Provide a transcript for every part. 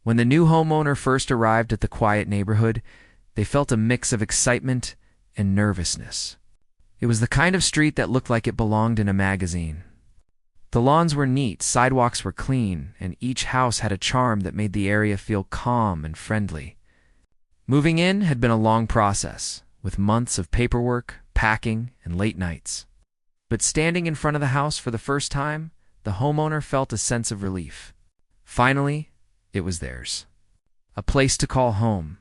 When the new homeowner first arrived at the quiet neighborhood, they felt a mix of excitement and nervousness. It was the kind of street that looked like it belonged in a magazine. The lawns were neat, sidewalks were clean, and each house had a charm that made the area feel calm and friendly. Moving in had been a long process, with months of paperwork, packing, and late nights. But standing in front of the house for the first time, the homeowner felt a sense of relief. Finally, it was theirs. A place to call home,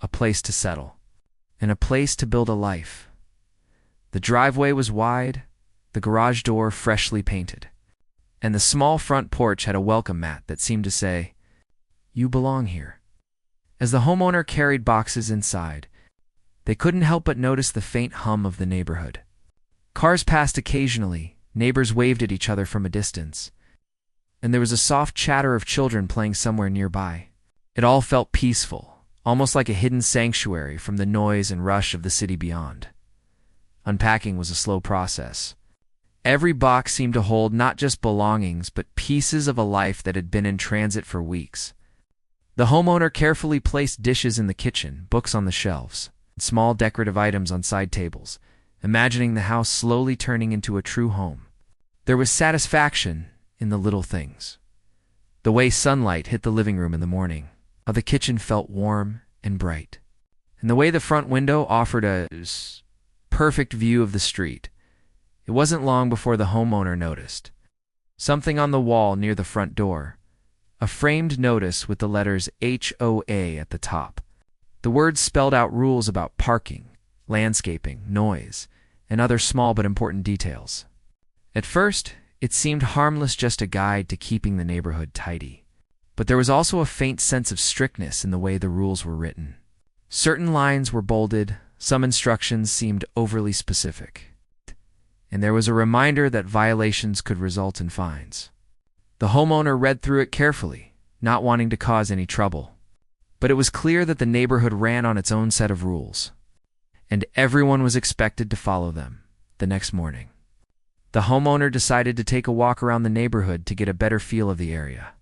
a place to settle, and a place to build a life. The driveway was wide, the garage door freshly painted, and the small front porch had a welcome mat that seemed to say, "You belong here." As the homeowner carried boxes inside, they couldn't help but notice the faint hum of the neighborhood. Cars passed occasionally, neighbors waved at each other from a distance, and there was a soft chatter of children playing somewhere nearby. It all felt peaceful, almost like a hidden sanctuary from the noise and rush of the city beyond. Unpacking was a slow process. Every box seemed to hold not just belongings, but pieces of a life that had been in transit for weeks. The homeowner carefully placed dishes in the kitchen, books on the shelves, and small decorative items on side tables, imagining the house slowly turning into a true home. There was satisfaction in the little things. The way sunlight hit the living room in the morning, how the kitchen felt warm and bright, and the way the front window offered a perfect view of the street. It wasn't long before the homeowner noticed something on the wall near the front door, a framed notice with the letters HOA at the top. The words spelled out rules about parking, landscaping, noise, and other small but important details. At first, it seemed harmless, just a guide to keeping the neighborhood tidy. But there was also a faint sense of strictness in the way the rules were written. Certain lines were bolded, some instructions seemed overly specific, and there was a reminder that violations could result in fines. The homeowner read through it carefully, not wanting to cause any trouble. But it was clear that the neighborhood ran on its own set of rules, and everyone was expected to follow them. The next morning, the homeowner decided to take a walk around the neighborhood to get a better feel of the area.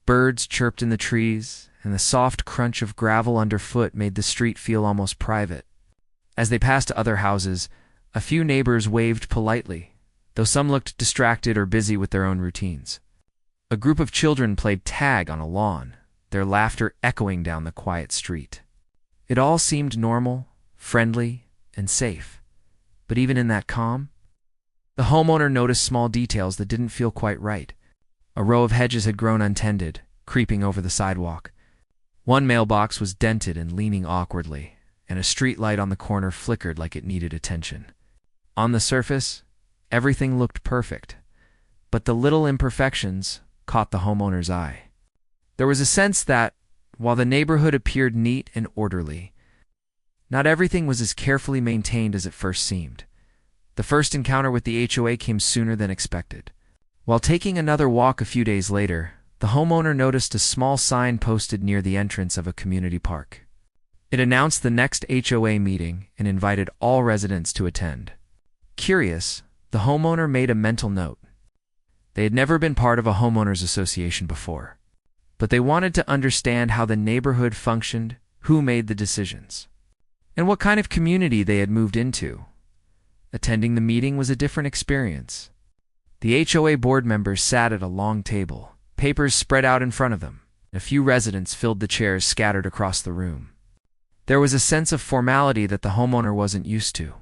Birds chirped in the trees, and the soft crunch of gravel underfoot made the street feel almost private. As they passed other houses, a few neighbors waved politely, though some looked distracted or busy with their own routines. A group of children played tag on a lawn, their laughter echoing down the quiet street. It all seemed normal, friendly, and safe. But even in that calm, the homeowner noticed small details that didn't feel quite right. A row of hedges had grown untended, creeping over the sidewalk. One mailbox was dented and leaning awkwardly, and a street light on the corner flickered like it needed attention. On the surface, everything looked perfect, but the little imperfections caught the homeowner's eye. There was a sense that, while the neighborhood appeared neat and orderly, not everything was as carefully maintained as it first seemed. The first encounter with the HOA came sooner than expected. While taking another walk a few days later, the homeowner noticed a small sign posted near the entrance of a community park. It announced the next HOA meeting and invited all residents to attend. Curious, the homeowner made a mental note. They had never been part of a homeowners association before, but they wanted to understand how the neighborhood functioned, who made the decisions, and what kind of community they had moved into. Attending the meeting was a different experience. The HOA board members sat at a long table, papers spread out in front of them. A few residents filled the chairs scattered across the room. There was a sense of formality that the homeowner wasn't used to.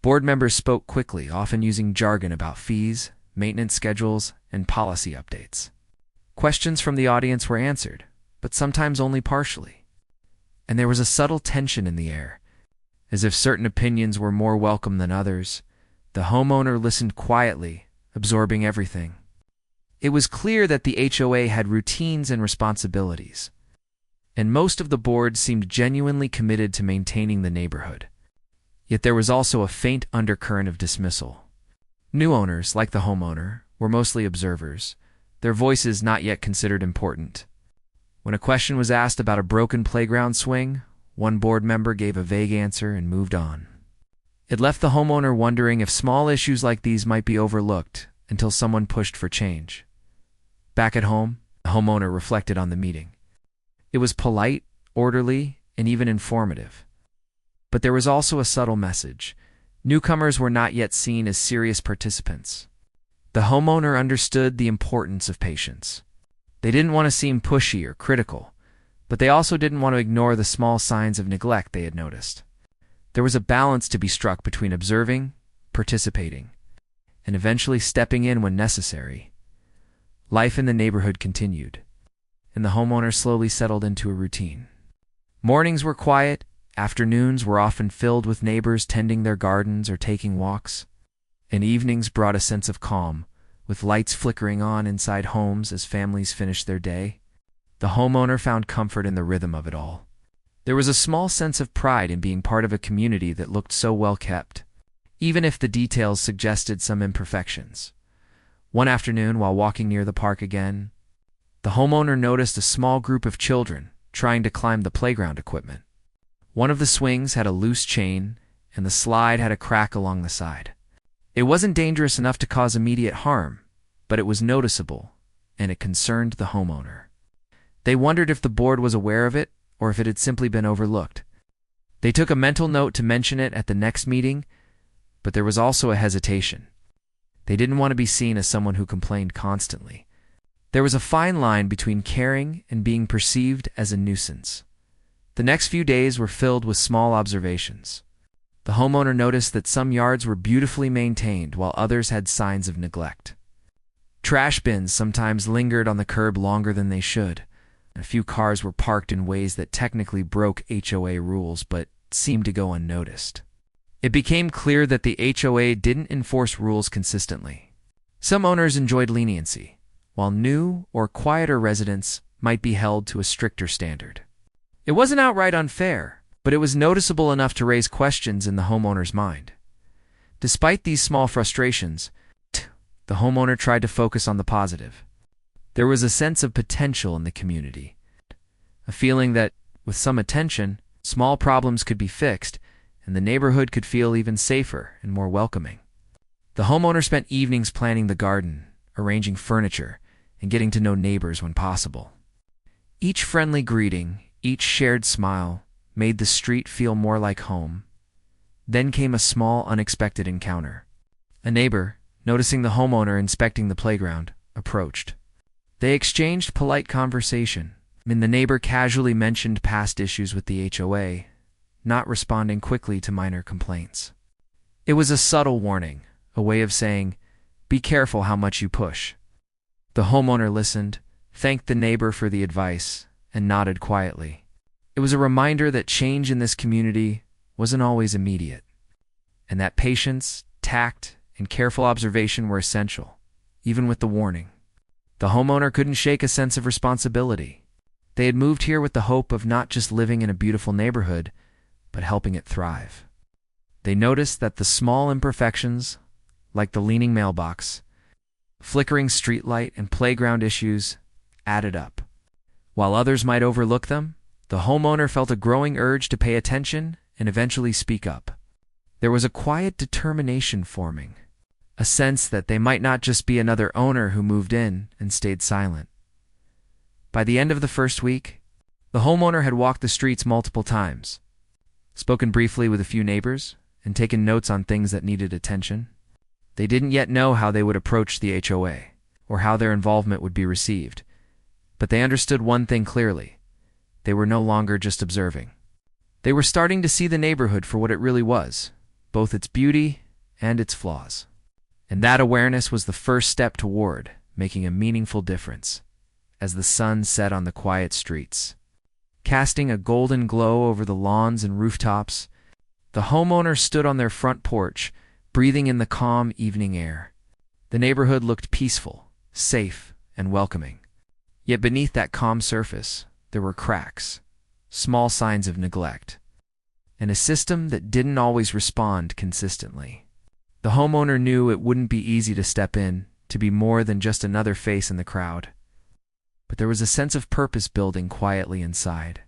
Board members spoke quickly, often using jargon about fees, maintenance schedules, and policy updates. Questions from the audience were answered, but sometimes only partially. And there was a subtle tension in the air, as if certain opinions were more welcome than others. The homeowner listened quietly, absorbing everything. It was clear that the HOA had routines and responsibilities, and most of the board seemed genuinely committed to maintaining the neighborhood. Yet there was also a faint undercurrent of dismissal. New owners, like the homeowner, were mostly observers, their voices not yet considered important. When a question was asked about a broken playground swing, one board member gave a vague answer and moved on. It left the homeowner wondering if small issues like these might be overlooked until someone pushed for change. Back at home, the homeowner reflected on the meeting. It was polite, orderly, and even informative. But there was also a subtle message. Newcomers were not yet seen as serious participants. The homeowner understood the importance of patience. They didn't want to seem pushy or critical, but they also didn't want to ignore the small signs of neglect they had noticed. There was a balance to be struck between observing, participating, and eventually stepping in when necessary. Life in the neighborhood continued, and the homeowner slowly settled into a routine. Mornings were quiet, afternoons were often filled with neighbors tending their gardens or taking walks, and evenings brought a sense of calm, with lights flickering on inside homes as families finished their day. The homeowner found comfort in the rhythm of it all. There was a small sense of pride in being part of a community that looked so well kept, even if the details suggested some imperfections. One afternoon, while walking near the park again, the homeowner noticed a small group of children trying to climb the playground equipment. One of the swings had a loose chain, and the slide had a crack along the side. It wasn't dangerous enough to cause immediate harm, but it was noticeable, and it concerned the homeowner. They wondered if the board was aware of it, or if it had simply been overlooked. They took a mental note to mention it at the next meeting, but there was also a hesitation. They didn't want to be seen as someone who complained constantly. There was a fine line between caring and being perceived as a nuisance. The next few days were filled with small observations. The homeowner noticed that some yards were beautifully maintained while others had signs of neglect. Trash bins sometimes lingered on the curb longer than they should. A few cars were parked in ways that technically broke HOA rules but seemed to go unnoticed. It became clear that the HOA didn't enforce rules consistently. Some owners enjoyed leniency, while new or quieter residents might be held to a stricter standard. It wasn't outright unfair, but it was noticeable enough to raise questions in the homeowner's mind. Despite these small frustrations, the homeowner tried to focus on the positive. There was a sense of potential in the community, a feeling that, with some attention, small problems could be fixed, and the neighborhood could feel even safer and more welcoming. The homeowner spent evenings planning the garden, arranging furniture, and getting to know neighbors when possible. Each friendly greeting, each shared smile, made the street feel more like home. Then came a small, unexpected encounter. A neighbor, noticing the homeowner inspecting the playground, approached. They exchanged polite conversation, and the neighbor casually mentioned past issues with the HOA, not responding quickly to minor complaints. It was a subtle warning, a way of saying, "Be careful how much you push." The homeowner listened, thanked the neighbor for the advice, and nodded quietly. It was a reminder that change in this community wasn't always immediate, and that patience, tact, and careful observation were essential, even with the warning. The homeowner couldn't shake a sense of responsibility. They had moved here with the hope of not just living in a beautiful neighborhood, but helping it thrive. They noticed that the small imperfections, like the leaning mailbox, flickering streetlight, and playground issues, added up. While others might overlook them, the homeowner felt a growing urge to pay attention and eventually speak up. There was a quiet determination forming, a sense that they might not just be another owner who moved in and stayed silent. By the end of the first week, the homeowner had walked the streets multiple times, spoken briefly with a few neighbors, and taken notes on things that needed attention. They didn't yet know how they would approach the HOA, or how their involvement would be received, but they understood one thing clearly. They were no longer just observing. They were starting to see the neighborhood for what it really was, both its beauty and its flaws. And that awareness was the first step toward making a meaningful difference, as the sun set on the quiet streets. Casting a golden glow over the lawns and rooftops, the homeowner stood on their front porch, breathing in the calm evening air. The neighborhood looked peaceful, safe, and welcoming. Yet beneath that calm surface, there were cracks, small signs of neglect, and a system that didn't always respond consistently. The homeowner knew it wouldn't be easy to step in, to be more than just another face in the crowd. But there was a sense of purpose building quietly inside.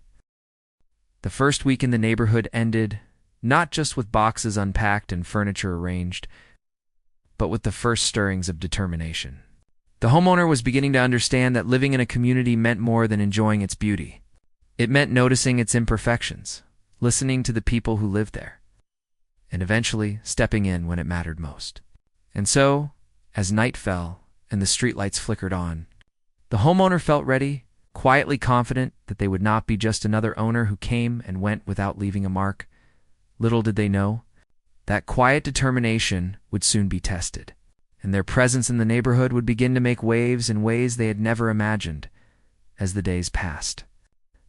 The first week in the neighborhood ended, not just with boxes unpacked and furniture arranged, but with the first stirrings of determination. The homeowner was beginning to understand that living in a community meant more than enjoying its beauty. It meant noticing its imperfections, listening to the people who lived there, and eventually stepping in when it mattered most. And so, as night fell and the streetlights flickered on, the homeowner felt ready, quietly confident that they would not be just another owner who came and went without leaving a mark. Little did they know, that quiet determination would soon be tested, and their presence in the neighborhood would begin to make waves in ways they had never imagined. As the days passed,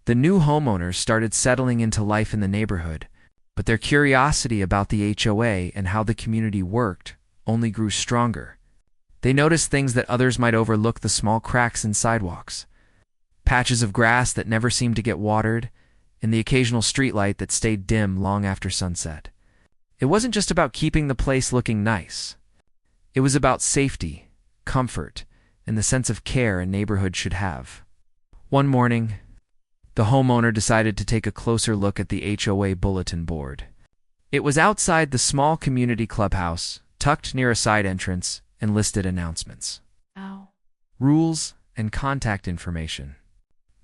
the new homeowners started settling into life in the neighborhood, but their curiosity about the HOA and how the community worked only grew stronger. They noticed things that others might overlook: the small cracks in sidewalks, patches of grass that never seemed to get watered, and the occasional streetlight that stayed dim long after sunset. It wasn't just about keeping the place looking nice. It was about safety, comfort, and the sense of care a neighborhood should have. One morning, the homeowner decided to take a closer look at the HOA bulletin board. It was outside the small community clubhouse, tucked near a side entrance, and listed announcements, rules, and contact information.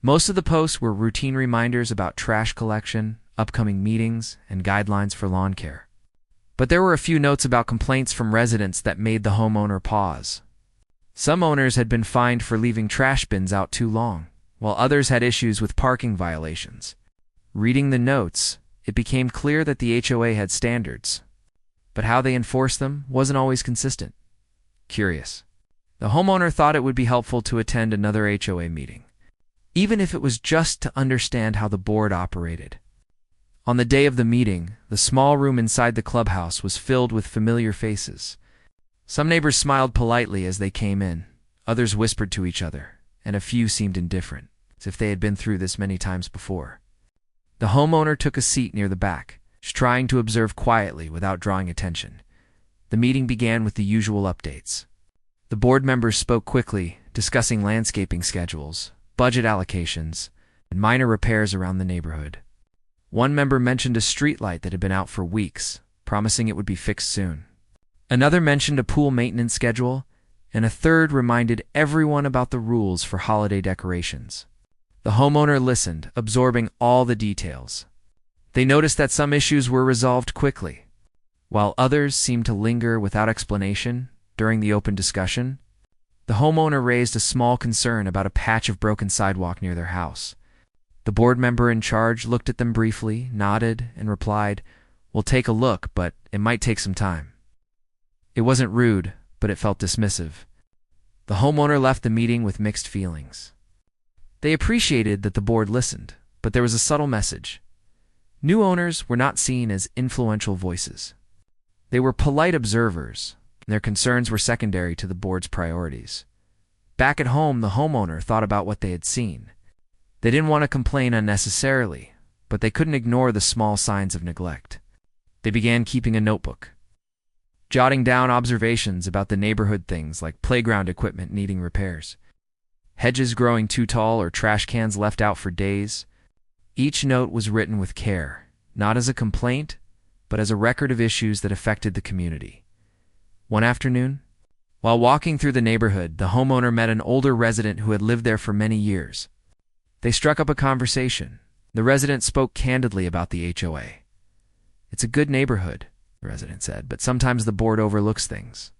Most of the posts were routine reminders about trash collection, upcoming meetings, and guidelines for lawn care. But there were a few notes about complaints from residents that made the homeowner pause. Some owners had been fined for leaving trash bins out too long, while others had issues with parking violations. Reading the notes, it became clear that the HOA had standards, but how they enforced them wasn't always consistent. Curious, the homeowner thought it would be helpful to attend another HOA meeting, even if it was just to understand how the board operated. On the day of the meeting, the small room inside the clubhouse was filled with familiar faces. Some neighbors smiled politely as they came in, others whispered to each other, and a few seemed indifferent, as if they had been through this many times before. The homeowner took a seat near the back, trying to observe quietly without drawing attention. The meeting began with the usual updates. The board members spoke quickly, discussing landscaping schedules, budget allocations, and minor repairs around the neighborhood. One member mentioned a streetlight that had been out for weeks, promising it would be fixed soon. Another mentioned a pool maintenance schedule, and a third reminded everyone about the rules for holiday decorations. The homeowner listened, absorbing all the details. They noticed that some issues were resolved quickly, while others seemed to linger without explanation. During the open discussion, the homeowner raised a small concern about a patch of broken sidewalk near their house. The board member in charge looked at them briefly, nodded, and replied, "We'll take a look, but it might take some time." It wasn't rude, but it felt dismissive. The homeowner left the meeting with mixed feelings. They appreciated that the board listened, but there was a subtle message. New owners were not seen as influential voices. They were polite observers, and their concerns were secondary to the board's priorities. Back at home, the homeowner thought about what they had seen. They didn't want to complain unnecessarily, but they couldn't ignore the small signs of neglect. They began keeping a notebook, jotting down observations about the neighborhood, things like playground equipment needing repairs, hedges growing too tall, or trash cans left out for days. Each note was written with care, not as a complaint, but as a record of issues that affected the community. One afternoon, while walking through the neighborhood, the homeowner met an older resident who had lived there for many years. They struck up a conversation. The resident spoke candidly about the HOA. "It's a good neighborhood," the resident said, "but sometimes the board overlooks things.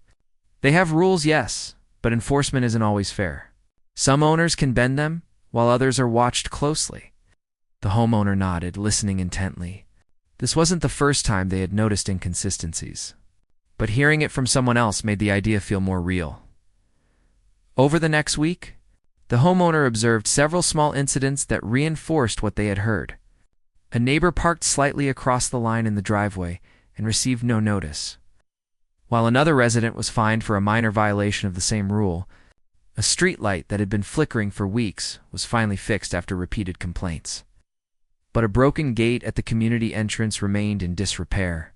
They have rules, yes, but enforcement isn't always fair. Some owners can bend them, while others are watched closely." The homeowner nodded, listening intently. This wasn't the first time they had noticed inconsistencies, but hearing it from someone else made the idea feel more real. Over the next week, the homeowner observed several small incidents that reinforced what they had heard. A neighbor parked slightly across the line in the driveway and received no notice, while another resident was fined for a minor violation of the same rule. A street light that had been flickering for weeks was finally fixed after repeated complaints. But a broken gate at the community entrance remained in disrepair.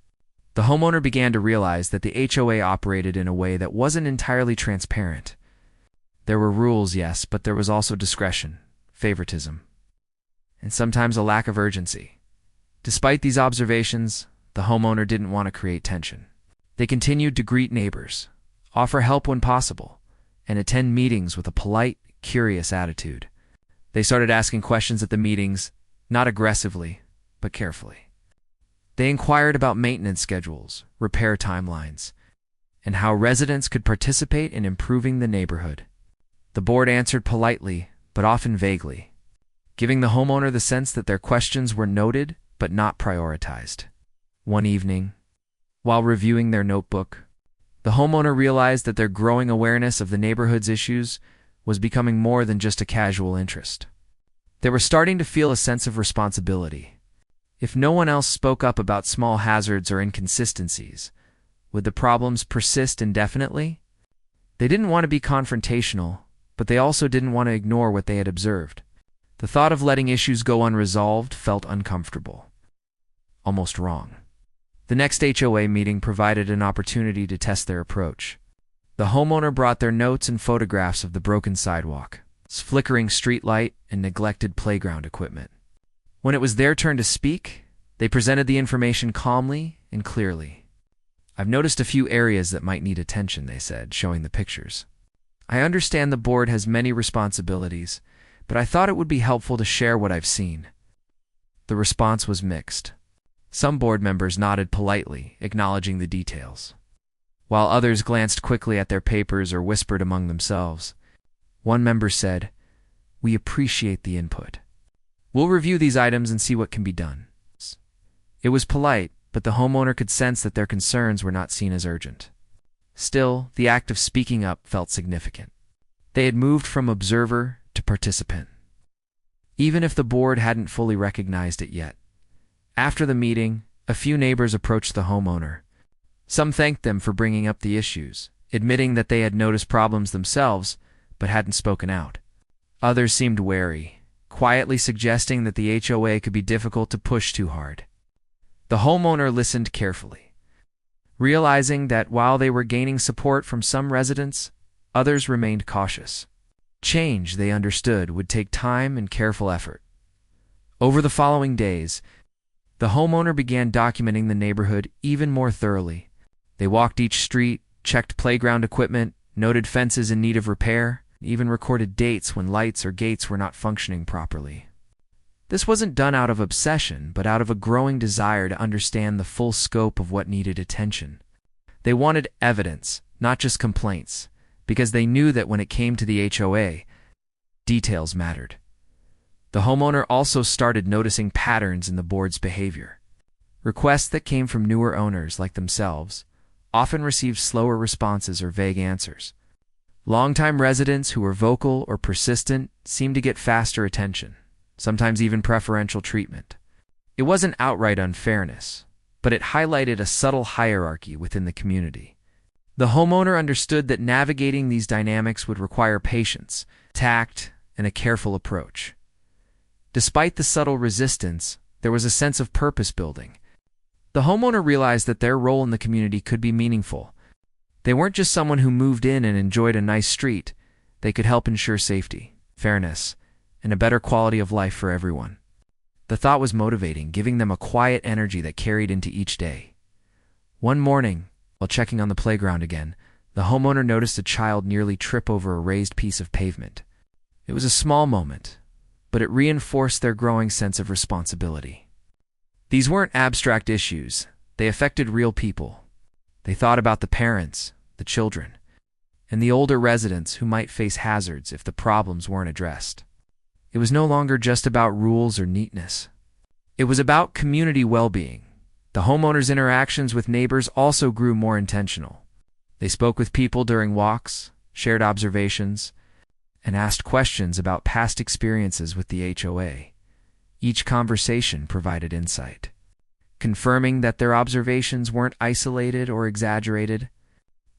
The homeowner began to realize that the HOA operated in a way that wasn't entirely transparent. There were rules, yes, but there was also discretion, favoritism, and sometimes a lack of urgency. Despite these observations, the homeowner didn't want to create tension. They continued to greet neighbors, offer help when possible, and attend meetings with a polite, curious attitude. They started asking questions at the meetings, not aggressively, but carefully. They inquired about maintenance schedules, repair timelines, and how residents could participate in improving the neighborhood. The board answered politely, but often vaguely, giving the homeowner the sense that their questions were noted but not prioritized. One evening, while reviewing their notebook, the homeowner realized that their growing awareness of the neighborhood's issues was becoming more than just a casual interest. They were starting to feel a sense of responsibility. If no one else spoke up about small hazards or inconsistencies, would the problems persist indefinitely? They didn't want to be confrontational, but they also didn't want to ignore what they had observed. The thought of letting issues go unresolved felt uncomfortable, almost wrong. The next HOA meeting provided an opportunity to test their approach. The homeowner brought their notes and photographs of the broken sidewalk, flickering streetlight, and neglected playground equipment. When it was their turn to speak, they presented the information calmly and clearly. "I've noticed a few areas that might need attention," they said, showing the pictures. "I understand the board has many responsibilities, but I thought it would be helpful to share what I've seen." The response was mixed. Some board members nodded politely, acknowledging the details, while others glanced quickly at their papers or whispered among themselves. One member said, "We appreciate the input. We'll review these items and see what can be done." It was polite, but the homeowner could sense that their concerns were not seen as urgent. Still, the act of speaking up felt significant. They had moved from observer to participant, even if the board hadn't fully recognized it yet. After the meeting, a few neighbors approached the homeowner. Some thanked them for bringing up the issues, admitting that they had noticed problems themselves but hadn't spoken out. Others seemed wary, quietly suggesting that the HOA could be difficult to push too hard. The homeowner listened carefully, realizing that while they were gaining support from some residents, others remained cautious. Change, they understood, would take time and careful effort. Over the following days, the homeowner began documenting the neighborhood even more thoroughly. They walked each street, checked playground equipment, noted fences in need of repair, and even recorded dates when lights or gates were not functioning properly. This wasn't done out of obsession, but out of a growing desire to understand the full scope of what needed attention. They wanted evidence, not just complaints, because they knew that when it came to the HOA, details mattered. The homeowner also started noticing patterns in the board's behavior. Requests that came from newer owners like themselves often received slower responses or vague answers. Longtime residents who were vocal or persistent seemed to get faster attention, sometimes even preferential treatment. It wasn't outright unfairness, but it highlighted a subtle hierarchy within the community. The homeowner understood that navigating these dynamics would require patience, tact, and a careful approach. Despite the subtle resistance, there was a sense of purpose building. The homeowner realized that their role in the community could be meaningful. They weren't just someone who moved in and enjoyed a nice street. They could help ensure safety, fairness, and a better quality of life for everyone. The thought was motivating, giving them a quiet energy that carried into each day. One morning, while checking on the playground again, the homeowner noticed a child nearly trip over a raised piece of pavement. It was a small moment, but it reinforced their growing sense of responsibility. These weren't abstract issues. They affected real people. They thought about the parents, the children, and the older residents who might face hazards if the problems weren't addressed. It was no longer just about rules or neatness. It was about community well-being. The homeowners' interactions with neighbors also grew more intentional. They spoke with people during walks, shared observations, and asked questions about past experiences with the HOA. Each conversation provided insight, confirming that their observations weren't isolated or exaggerated.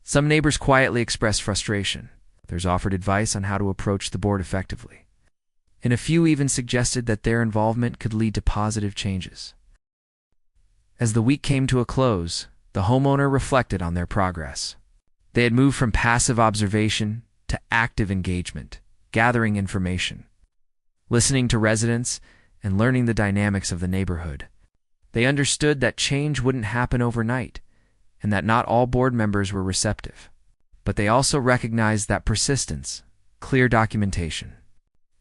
Some neighbors quietly expressed frustration. Others offered advice on how to approach the board effectively, and a few even suggested that their involvement could lead to positive changes. As the week came to a close, the homeowner reflected on their progress. They had moved from passive observation to active engagement, gathering information, listening to residents, and learning the dynamics of the neighborhood. They understood that change wouldn't happen overnight, and that not all board members were receptive. But they also recognized that persistence, clear documentation,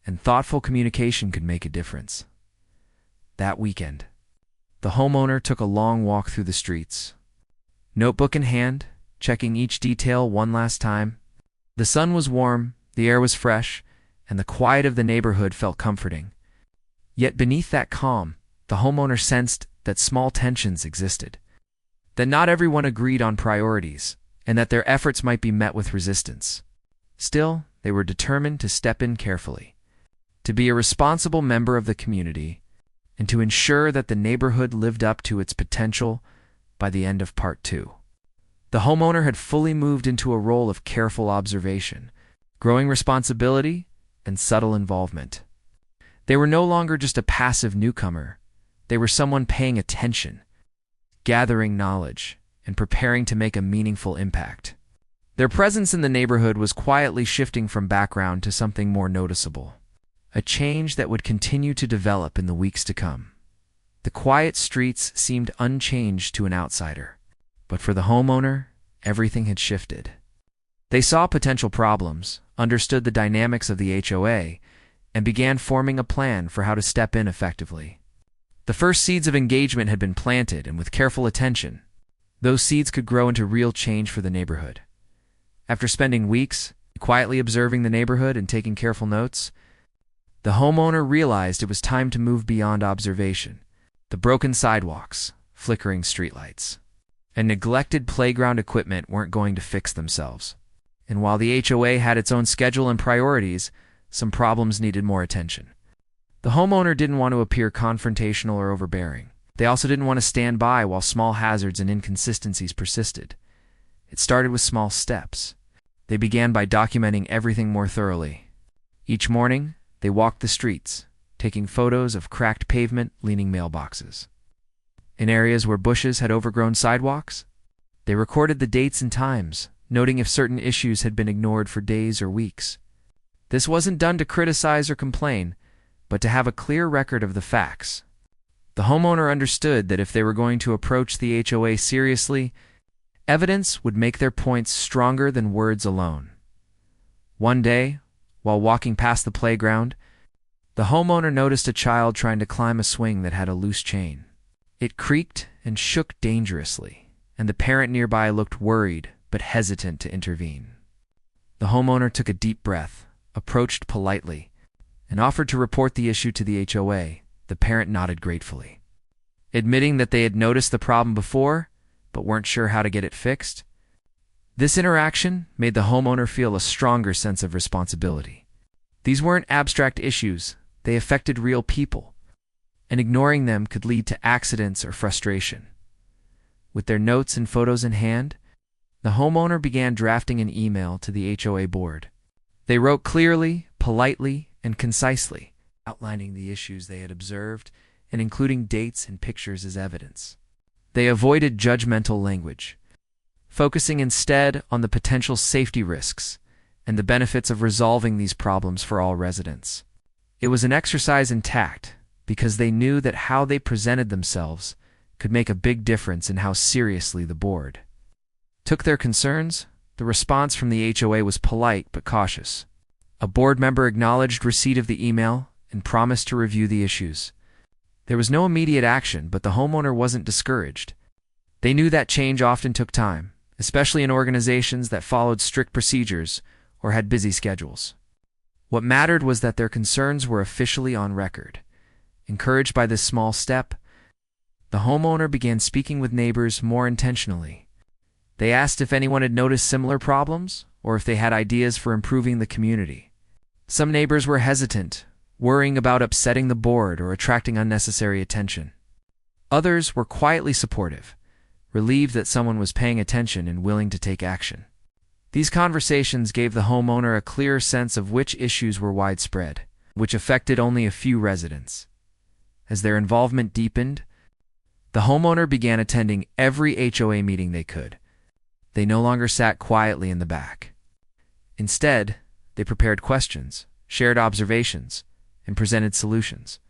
and thoughtful communication could make a difference. That weekend, the homeowner took a long walk through the streets, notebook in hand, checking each detail one last time. The sun was warm, the air was fresh, and the quiet of the neighborhood felt comforting. Yet beneath that calm, the homeowner sensed that small tensions existed, that not everyone agreed on priorities, and that their efforts might be met with resistance. Still, they were determined to step in carefully, to be a responsible member of the community, and to ensure that the neighborhood lived up to its potential by the end of Part 2. The homeowner had fully moved into a role of careful observation, growing responsibility, and subtle involvement. They were no longer just a passive newcomer. They were someone paying attention, gathering knowledge, and preparing to make a meaningful impact. Their presence in the neighborhood was quietly shifting from background to something more noticeable, a change that would continue to develop in the weeks to come. The quiet streets seemed unchanged to an outsider, but for the homeowner, everything had shifted. They saw potential problems, understood the dynamics of the HOA, and began forming a plan for how to step in effectively. The first seeds of engagement had been planted, and with careful attention, those seeds could grow into real change for the neighborhood. After spending weeks quietly observing the neighborhood and taking careful notes, the homeowner realized it was time to move beyond observation. The broken sidewalks, flickering streetlights, and neglected playground equipment weren't going to fix themselves. And while the HOA had its own schedule and priorities, some problems needed more attention. The homeowner didn't want to appear confrontational or overbearing. They also didn't want to stand by while small hazards and inconsistencies persisted. It started with small steps. They began by documenting everything more thoroughly. Each morning, they walked the streets, taking photos of cracked pavement, leaning mailboxes. In areas where bushes had overgrown sidewalks, they recorded the dates and times, noting if certain issues had been ignored for days or weeks. This wasn't done to criticize or complain, but to have a clear record of the facts. The homeowner understood that if they were going to approach the HOA seriously, evidence would make their points stronger than words alone. One day, while walking past the playground, the homeowner noticed a child trying to climb a swing that had a loose chain. It creaked and shook dangerously, and the parent nearby looked worried but hesitant to intervene. The homeowner took a deep breath, approached politely, and offered to report the issue to the HOA. The parent nodded gratefully, admitting that they had noticed the problem before but weren't sure how to get it fixed. This interaction made the homeowner feel a stronger sense of responsibility. These weren't abstract issues, they affected real people, and ignoring them could lead to accidents or frustration. With their notes and photos in hand, the homeowner began drafting an email to the HOA board. They wrote clearly, politely, and concisely, outlining the issues they had observed and including dates and pictures as evidence. They avoided judgmental language, focusing instead on the potential safety risks and the benefits of resolving these problems for all residents. It was an exercise in tact because they knew that how they presented themselves could make a big difference in how seriously the board took their concerns. The response from the HOA was polite but cautious. A board member acknowledged receipt of the email and promised to review the issues. There was no immediate action, but the homeowner wasn't discouraged. They knew that change often took time, especially in organizations that followed strict procedures or had busy schedules. What mattered was that their concerns were officially on record. Encouraged by this small step, the homeowner began speaking with neighbors more intentionally. They asked if anyone had noticed similar problems or if they had ideas for improving the community. Some neighbors were hesitant, worrying about upsetting the board or attracting unnecessary attention. Others were quietly supportive, relieved that someone was paying attention and willing to take action. These conversations gave the homeowner a clearer sense of which issues were widespread, which affected only a few residents. As their involvement deepened, the homeowner began attending every HOA meeting they could. They no longer sat quietly in the back. Instead, they prepared questions, shared observations, and presented solutions.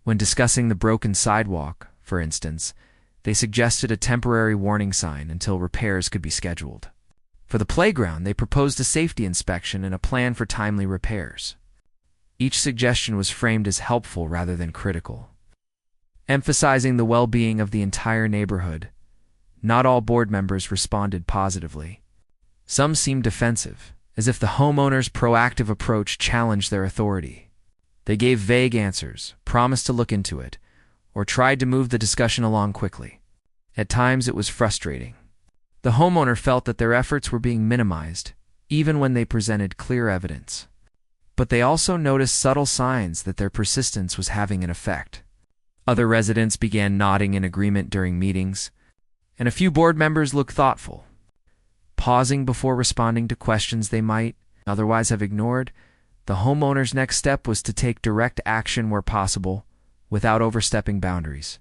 When discussing the broken sidewalk, for instance, they suggested a temporary warning sign until repairs could be scheduled. For the playground, they proposed a safety inspection and a plan for timely repairs. Each suggestion was framed as helpful rather than critical, emphasizing the well-being of the entire neighborhood. Not all board members responded positively. Some seemed defensive, as if the homeowner's proactive approach challenged their authority. They gave vague answers, promised to look into it, or tried to move the discussion along quickly. At times it was frustrating. The homeowner felt that their efforts were being minimized, even when they presented clear evidence. But they also noticed subtle signs that their persistence was having an effect. Other residents began nodding in agreement during meetings, and a few board members looked thoughtful, pausing before responding to questions they might otherwise have ignored. The homeowner's next step was to take direct action where possible, without overstepping boundaries.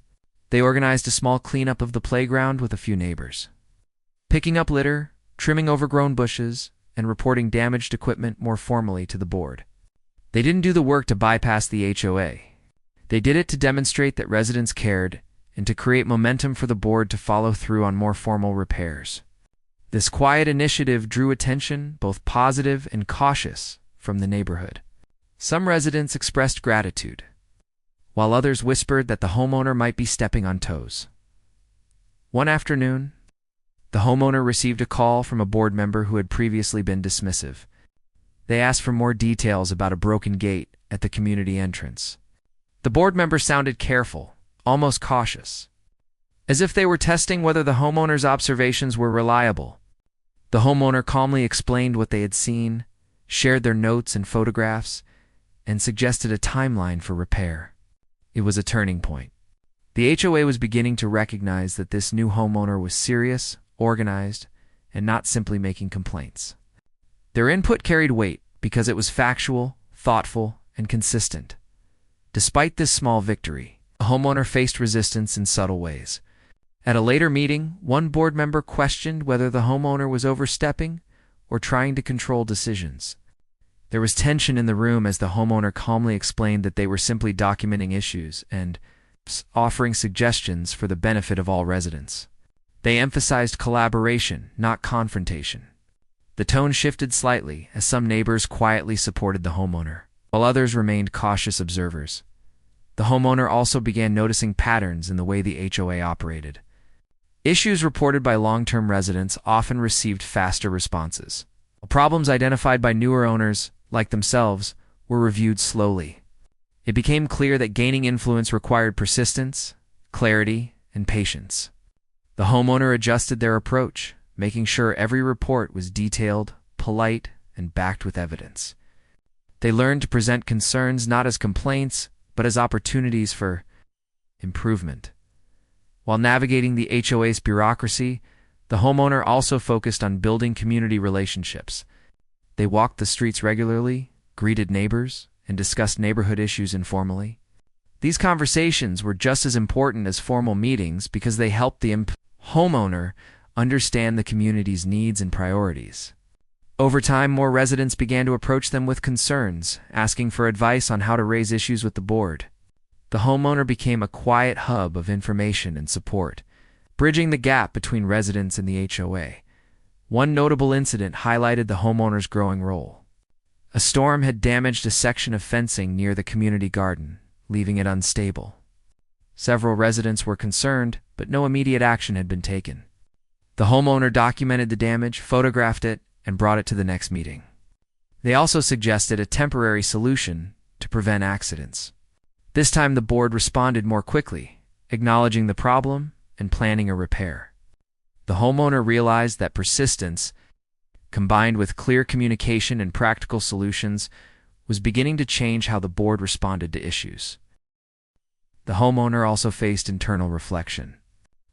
They organized a small cleanup of the playground with a few neighbors, picking up litter, trimming overgrown bushes, and reporting damaged equipment more formally to the board. They didn't do the work to bypass the HOA. They did it to demonstrate that residents cared and to create momentum for the board to follow through on more formal repairs. This quiet initiative drew attention, both positive and cautious, from the neighborhood. Some residents expressed gratitude, while others whispered that the homeowner might be stepping on toes. One afternoon, the homeowner received a call from a board member who had previously been dismissive. They asked for more details about a broken gate at the community entrance. The board member sounded careful, almost cautious, as if they were testing whether the homeowner's observations were reliable. The homeowner calmly explained what they had seen, shared their notes and photographs, and suggested a timeline for repair. It was a turning point. The HOA was beginning to recognize that this new homeowner was serious, organized, and not simply making complaints. Their input carried weight because it was factual, thoughtful, and consistent. Despite this small victory, the homeowner faced resistance in subtle ways. At a later meeting, one board member questioned whether the homeowner was overstepping or trying to control decisions. There was tension in the room as the homeowner calmly explained that they were simply documenting issues and offering suggestions for the benefit of all residents. They emphasized collaboration, not confrontation. The tone shifted slightly as some neighbors quietly supported the homeowner, while others remained cautious observers. The homeowner also began noticing patterns in the way the HOA operated. Issues reported by long-term residents often received faster responses, while problems identified by newer owners, like themselves, were reviewed slowly. It became clear that gaining influence required persistence, clarity, and patience. The homeowner adjusted their approach, making sure every report was detailed, polite, and backed with evidence. They learned to present concerns not as complaints, but as opportunities for improvement. While navigating the HOA's bureaucracy, the homeowner also focused on building community relationships. They walked the streets regularly, greeted neighbors, and discussed neighborhood issues informally. These conversations were just as important as formal meetings because they helped the homeowner understand the community's needs and priorities. Over time, more residents began to approach them with concerns, asking for advice on how to raise issues with the board. The homeowner became a quiet hub of information and support, bridging the gap between residents and the HOA. One notable incident highlighted the homeowner's growing role. A storm had damaged a section of fencing near the community garden, leaving it unstable. Several residents were concerned, but no immediate action had been taken. The homeowner documented the damage, photographed it, and brought it to the next meeting. They also suggested a temporary solution to prevent accidents. This time the board responded more quickly, acknowledging the problem and planning a repair. The homeowner realized that persistence, combined with clear communication and practical solutions, was beginning to change how the board responded to issues. The homeowner also faced internal reflection.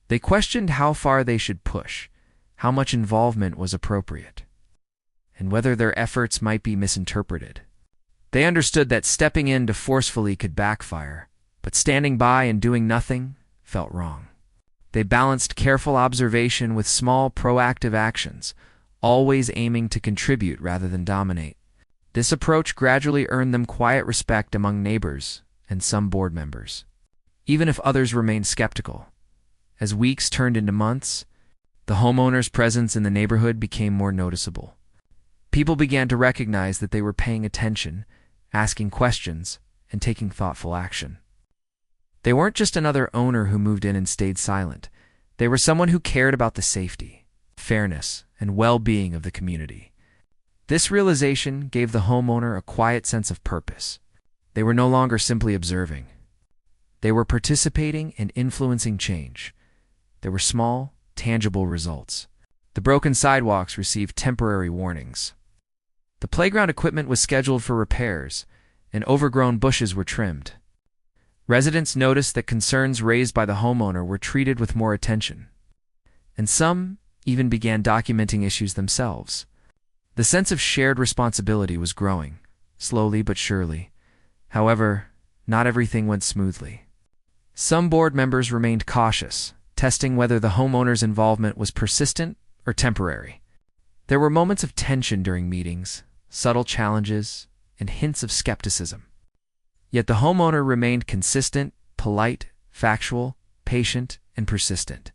They questioned how far they should push, how much involvement was appropriate, and whether their efforts might be misinterpreted. They understood that stepping in to forcefully could backfire, but standing by and doing nothing felt wrong. They balanced careful observation with small, proactive actions, always aiming to contribute rather than dominate. This approach gradually earned them quiet respect among neighbors and some board members, even if others remained skeptical. As weeks turned into months, the homeowner's presence in the neighborhood became more noticeable. People began to recognize that they were paying attention asking questions, and taking thoughtful action. They weren't just another owner who moved in and stayed silent. They were someone who cared about the safety, fairness, and well-being of the community. This realization gave the homeowner a quiet sense of purpose. They were no longer simply observing. They were participating and influencing change. There were small, tangible results. The broken sidewalks received temporary warnings. The playground equipment was scheduled for repairs, and overgrown bushes were trimmed. Residents noticed that concerns raised by the homeowner were treated with more attention, and some even began documenting issues themselves. The sense of shared responsibility was growing, slowly but surely. However, not everything went smoothly. Some board members remained cautious, testing whether the homeowner's involvement was persistent or temporary. There were moments of tension during meetings, subtle challenges, and hints of skepticism. Yet the homeowner remained consistent, polite, factual, patient, and persistent.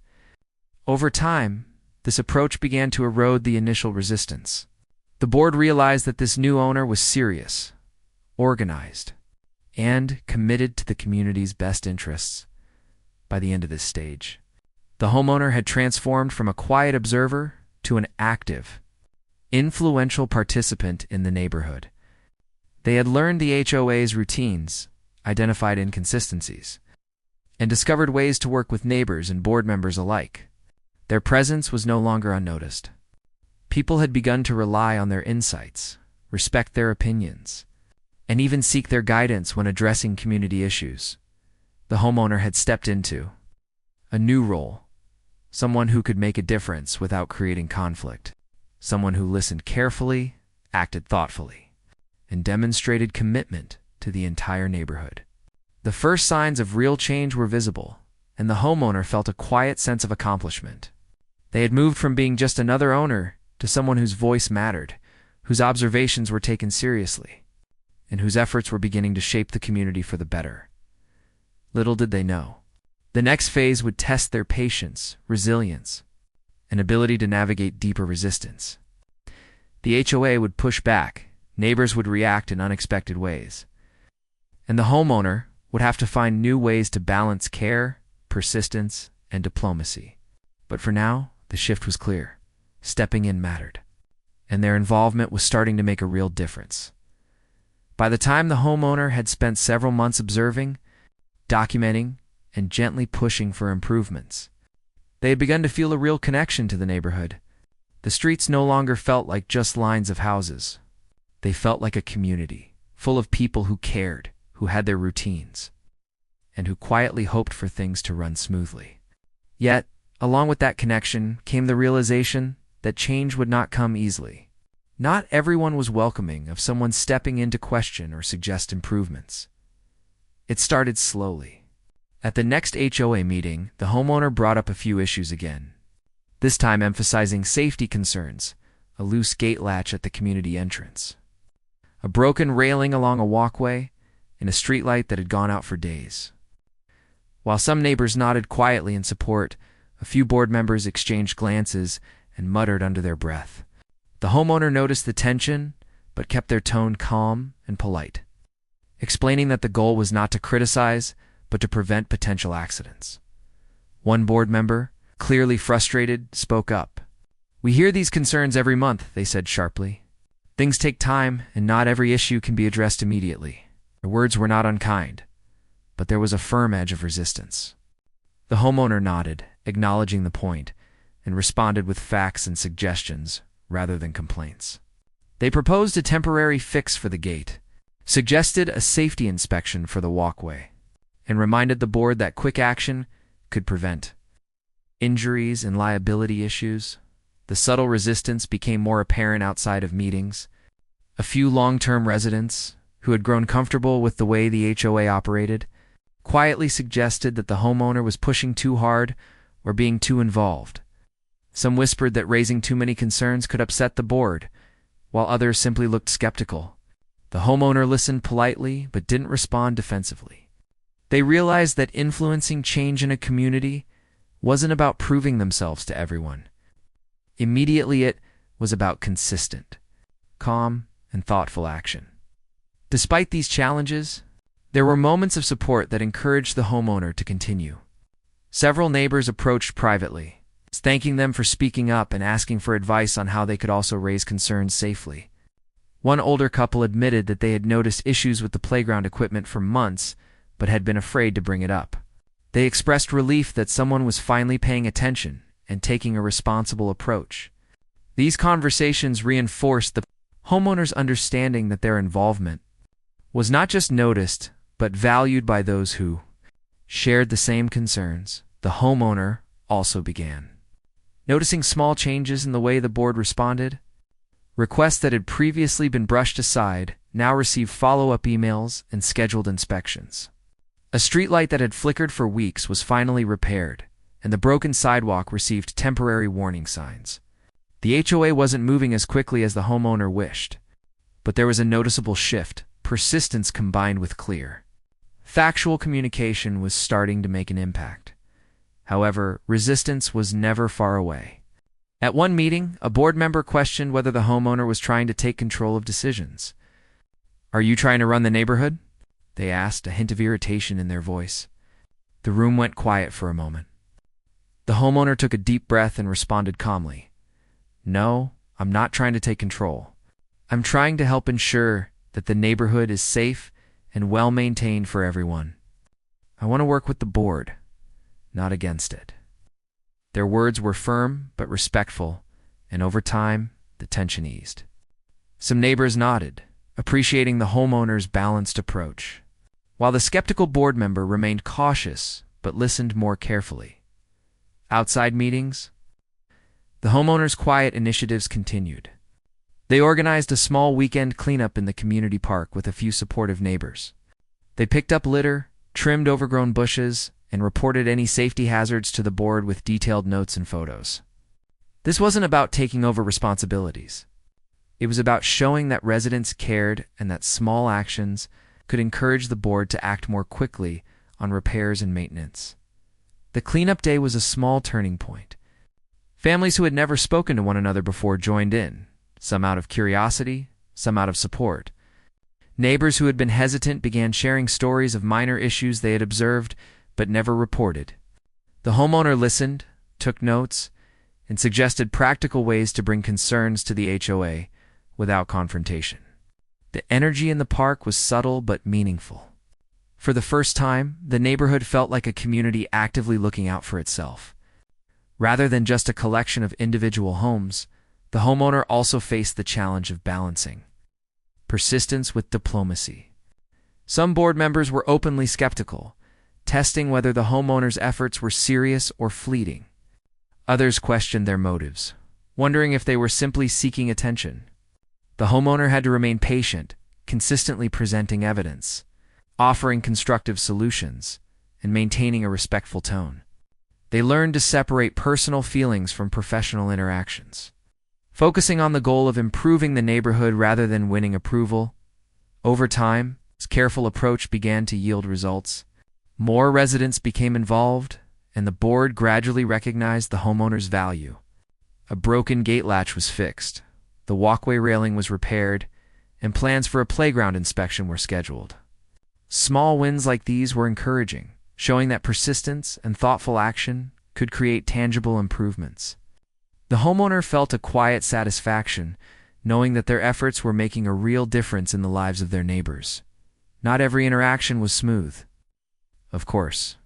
Over time, this approach began to erode the initial resistance. The board realized that this new owner was serious, organized, and committed to the community's best interests. By the end of this stage, the homeowner had transformed from a quiet observer to an active, influential participant in the neighborhood. They had learned the HOA's routines, identified inconsistencies, and discovered ways to work with neighbors and board members alike. Their presence was no longer unnoticed. People had begun to rely on their insights, respect their opinions, and even seek their guidance when addressing community issues. The homeowner had stepped into a new role, someone who could make a difference without creating conflict, someone who listened carefully, acted thoughtfully, and demonstrated commitment to the entire neighborhood. The first signs of real change were visible, and the homeowner felt a quiet sense of accomplishment. They had moved from being just another owner to someone whose voice mattered, whose observations were taken seriously, and whose efforts were beginning to shape the community for the better. Little did they know, the next phase would test their patience, resilience, and ability to navigate deeper resistance. The HOA would push back, neighbors would react in unexpected ways, and the homeowner would have to find new ways to balance care, persistence, and diplomacy. But for now, the shift was clear. Stepping in mattered, and their involvement was starting to make a real difference. By the time the homeowner had spent several months observing, documenting, and gently pushing for improvements, they had begun to feel a real connection to the neighborhood. The streets no longer felt like just lines of houses. They felt like a community, full of people who cared, who had their routines, and who quietly hoped for things to run smoothly. Yet, along with that connection came the realization that change would not come easily. Not everyone was welcoming of someone stepping in to question or suggest improvements. It started slowly. At the next HOA meeting, the homeowner brought up a few issues again, this time emphasizing safety concerns, a loose gate latch at the community entrance, a broken railing along a walkway, and a streetlight that had gone out for days. While some neighbors nodded quietly in support, a few board members exchanged glances and muttered under their breath. The homeowner noticed the tension, but kept their tone calm and polite, explaining that the goal was not to criticize, but to prevent potential accidents. One board member, clearly frustrated, spoke up. "We hear these concerns every month," they said sharply. "Things take time, and not every issue can be addressed immediately." Their words were not unkind, but there was a firm edge of resistance. The homeowner nodded, acknowledging the point, and responded with facts and suggestions rather than complaints. They proposed a temporary fix for the gate, suggested a safety inspection for the walkway, and reminded the board that quick action could prevent injuries and liability issues. The subtle resistance became more apparent outside of meetings. A few long-term residents, who had grown comfortable with the way the HOA operated, quietly suggested that the homeowner was pushing too hard or being too involved. Some whispered that raising too many concerns could upset the board, while others simply looked skeptical. The homeowner listened politely but didn't respond defensively. They realized that influencing change in a community wasn't about proving themselves to everyone. Immediately, it was about consistent, calm, and thoughtful action. Despite these challenges, there were moments of support that encouraged the homeowner to continue. Several neighbors approached privately, thanking them for speaking up and asking for advice on how they could also raise concerns safely. One older couple admitted that they had noticed issues with the playground equipment for months, but had been afraid to bring it up. They expressed relief that someone was finally paying attention and taking a responsible approach. These conversations reinforced the homeowner's understanding that their involvement was not just noticed, but valued by those who shared the same concerns. The homeowner also began noticing small changes in the way the board responded. Requests that had previously been brushed aside now received follow-up emails and scheduled inspections. A streetlight that had flickered for weeks was finally repaired, and the broken sidewalk received temporary warning signs. The HOA wasn't moving as quickly as the homeowner wished, but there was a noticeable shift. Persistence combined with clear, factual communication was starting to make an impact. However, resistance was never far away. At one meeting, a board member questioned whether the homeowner was trying to take control of decisions. "Are you trying to run the neighborhood?" they asked, a hint of irritation in their voice. The room went quiet for a moment. The homeowner took a deep breath and responded calmly, "No, I'm not trying to take control. I'm trying to help ensure that the neighborhood is safe and well-maintained for everyone. I want to work with the board, not against it." Their words were firm but respectful, and over time, the tension eased. Some neighbors nodded, appreciating the homeowner's balanced approach, while the skeptical board member remained cautious but listened more carefully. Outside meetings, the homeowner's quiet initiatives continued. They organized a small weekend cleanup in the community park with a few supportive neighbors. They picked up litter, trimmed overgrown bushes, and reported any safety hazards to the board with detailed notes and photos. This wasn't about taking over responsibilities. It was about showing that residents cared and that small actions could encourage the board to act more quickly on repairs and maintenance. The cleanup day was a small turning point. Families who had never spoken to one another before joined in, some out of curiosity, some out of support. Neighbors who had been hesitant began sharing stories of minor issues they had observed but never reported. The homeowner listened, took notes, and suggested practical ways to bring concerns to the HOA without confrontation. The energy in the park was subtle but meaningful. For the first time, the neighborhood felt like a community actively looking out for itself. Rather than just a collection of individual homes, the homeowner also faced the challenge of balancing persistence with diplomacy. Some board members were openly skeptical, testing whether the homeowner's efforts were serious or fleeting. Others questioned their motives, wondering if they were simply seeking attention. The homeowner had to remain patient, consistently presenting evidence, offering constructive solutions, and maintaining a respectful tone. They learned to separate personal feelings from professional interactions, focusing on the goal of improving the neighborhood rather than winning approval. Over time, this careful approach began to yield results. More residents became involved, and the board gradually recognized the homeowner's value. A broken gate latch was fixed, the walkway railing was repaired, and plans for a playground inspection were scheduled. Small wins like these were encouraging, showing that persistence and thoughtful action could create tangible improvements. The homeowner felt a quiet satisfaction, knowing that their efforts were making a real difference in the lives of their neighbors. Not every interaction was smooth. Of course,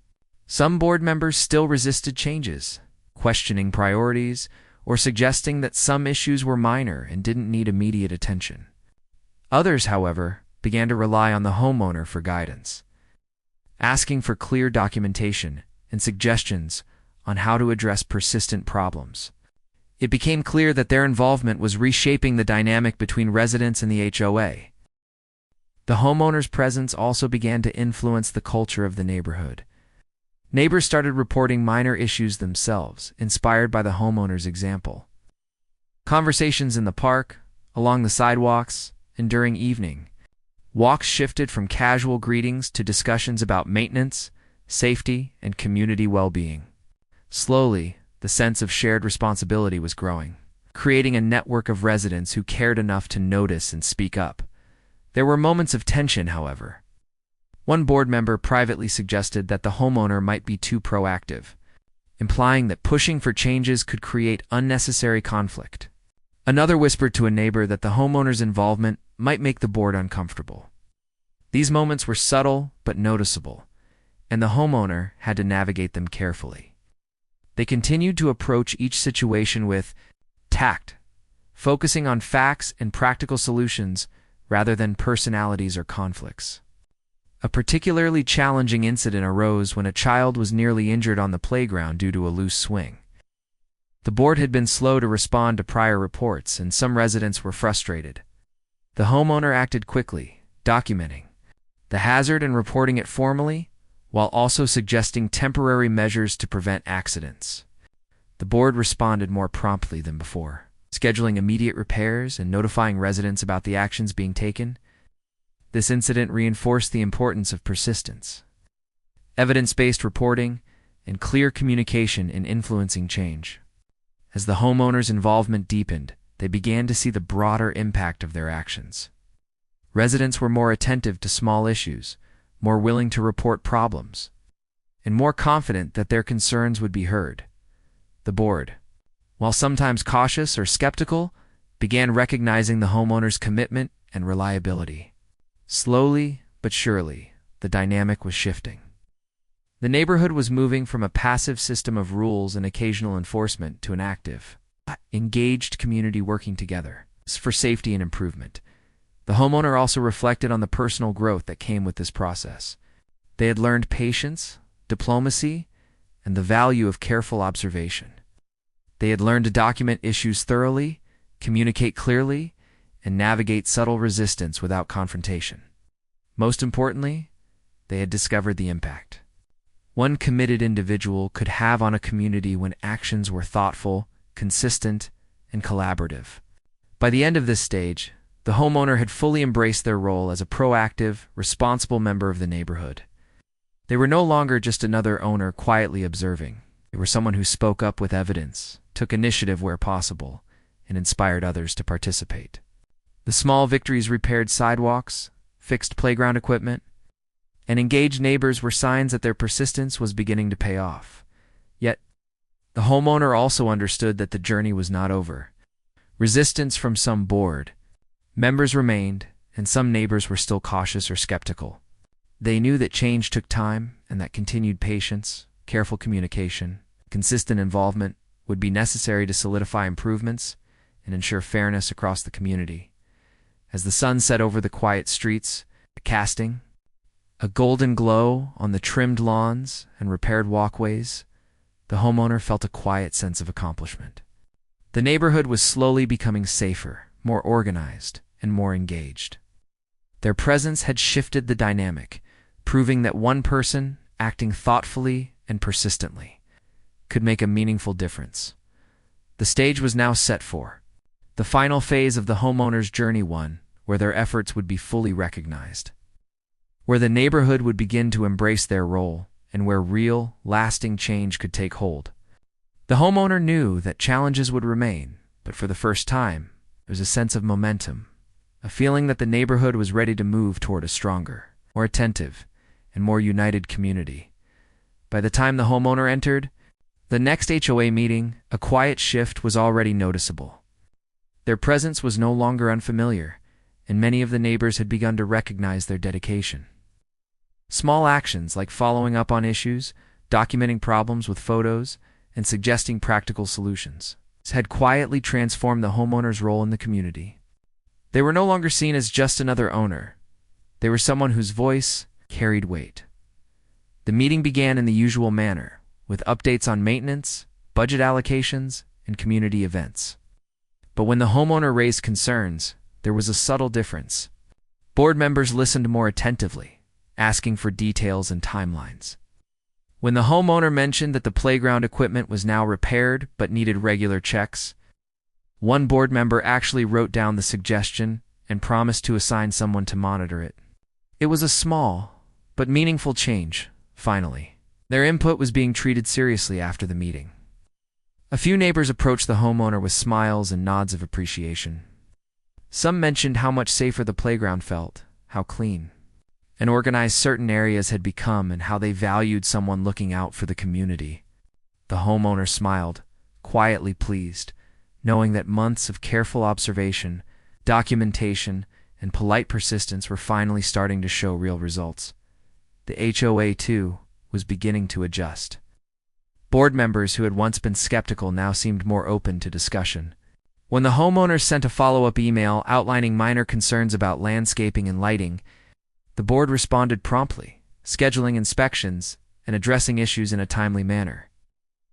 some board members still resisted changes, questioning priorities or suggesting that some issues were minor and didn't need immediate attention. Others, however, began to rely on the homeowner for guidance, asking for clear documentation and suggestions on how to address persistent problems. It became clear that their involvement was reshaping the dynamic between residents and the HOA. The homeowner's presence also began to influence the culture of the neighborhood. Neighbors started reporting minor issues themselves, inspired by the homeowner's example. Conversations in the park, along the sidewalks, and during evening walks shifted from casual greetings to discussions about maintenance, safety, and community well-being. Slowly, the sense of shared responsibility was growing, creating a network of residents who cared enough to notice and speak up. There were moments of tension, however. One board member privately suggested that the homeowner might be too proactive, implying that pushing for changes could create unnecessary conflict. Another whispered to a neighbor that the homeowner's involvement might make the board uncomfortable. These moments were subtle but noticeable, and the homeowner had to navigate them carefully. They continued to approach each situation with tact, focusing on facts and practical solutions rather than personalities or conflicts. A particularly challenging incident arose when a child was nearly injured on the playground due to a loose swing. The board had been slow to respond to prior reports, and some residents were frustrated. The homeowner acted quickly, documenting the hazard and reporting it formally, while also suggesting temporary measures to prevent accidents. The board responded more promptly than before, scheduling immediate repairs and notifying residents about the actions being taken. This incident reinforced the importance of persistence, evidence-based reporting, and clear communication in influencing change. As the homeowners' involvement deepened, they began to see the broader impact of their actions. Residents were more attentive to small issues, more willing to report problems, and more confident that their concerns would be heard. The board, while sometimes cautious or skeptical, began recognizing the homeowner's commitment and reliability. Slowly but surely, the dynamic was shifting. The neighborhood was moving from a passive system of rules and occasional enforcement to an active, engaged community working together for safety and improvement. The homeowner also reflected on the personal growth that came with this process. They had learned patience, diplomacy, and the value of careful observation. They had learned to document issues thoroughly, communicate clearly, and navigate subtle resistance without confrontation. Most importantly, they had discovered the impact one committed individual could have on a community when actions were thoughtful, consistent, and collaborative. By the end of this stage, the homeowner had fully embraced their role as a proactive, responsible member of the neighborhood. They were no longer just another owner quietly observing. They were someone who spoke up with evidence, took initiative where possible, and inspired others to participate. The small victories, repaired sidewalks, fixed playground equipment, and engaged neighbors were signs that their persistence was beginning to pay off. Yet, the homeowner also understood that the journey was not over. Resistance from some board members remained, and some neighbors were still cautious or skeptical. They knew that change took time and that continued patience, careful communication, consistent involvement would be necessary to solidify improvements and ensure fairness across the community. As the sun set over the quiet streets, casting a golden glow on the trimmed lawns and repaired walkways, the homeowner felt a quiet sense of accomplishment. The neighborhood was slowly becoming safer, more organized, and more engaged. Their presence had shifted the dynamic, proving that one person, acting thoughtfully and persistently, could make a meaningful difference. The stage was now set for the final phase of the homeowner's journey, one where their efforts would be fully recognized, where the neighborhood would begin to embrace their role, and where real, lasting change could take hold. The homeowner knew that challenges would remain, but for the first time, there was a sense of momentum, a feeling that the neighborhood was ready to move toward a stronger, more attentive, and more united community. By the time the homeowner entered the next HOA meeting, a quiet shift was already noticeable. Their presence was no longer unfamiliar, and many of the neighbors had begun to recognize their dedication. Small actions like following up on issues, documenting problems with photos, and suggesting practical solutions had quietly transformed the homeowner's role in the community. They were no longer seen as just another owner. They were someone whose voice carried weight. The meeting began in the usual manner, with updates on maintenance, budget allocations, and community events. But when the homeowner raised concerns, there was a subtle difference. Board members listened more attentively, asking for details and timelines. When the homeowner mentioned that the playground equipment was now repaired but needed regular checks, one board member actually wrote down the suggestion and promised to assign someone to monitor it. It was a small but meaningful change, finally. Their input was being treated seriously after the meeting. A few neighbors approached the homeowner with smiles and nods of appreciation. Some mentioned how much safer the playground felt, how clean and organized certain areas had become, and how they valued someone looking out for the community. The homeowner smiled, quietly pleased, knowing that months of careful observation, documentation, and polite persistence were finally starting to show real results. The HOA, too, was beginning to adjust. Board members who had once been skeptical now seemed more open to discussion. When the homeowner sent a follow-up email outlining minor concerns about landscaping and lighting, the board responded promptly, scheduling inspections and addressing issues in a timely manner.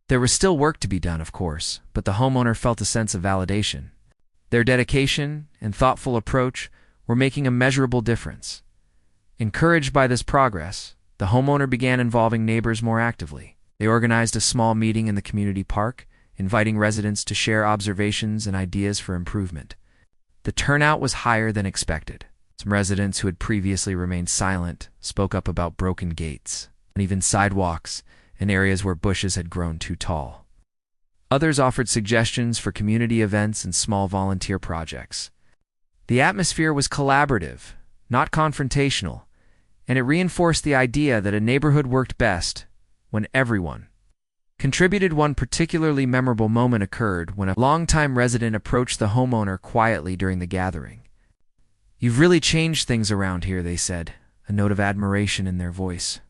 There was still work to be done, of course, but the homeowner felt a sense of validation. Their dedication and thoughtful approach were making a measurable difference. Encouraged by this progress, the homeowner began involving neighbors more actively. They organized a small meeting in the community park, inviting residents to share observations and ideas for improvement. The turnout was higher than expected. Some residents who had previously remained silent spoke up about broken gates, uneven sidewalks, and areas where bushes had grown too tall. Others offered suggestions for community events and small volunteer projects. The atmosphere was collaborative, not confrontational, and it reinforced the idea that a neighborhood worked best when everyone contributed. One particularly memorable moment occurred when a longtime resident approached the homeowner quietly during the gathering. "You've really changed things around here," they said, a note of admiration in their voice.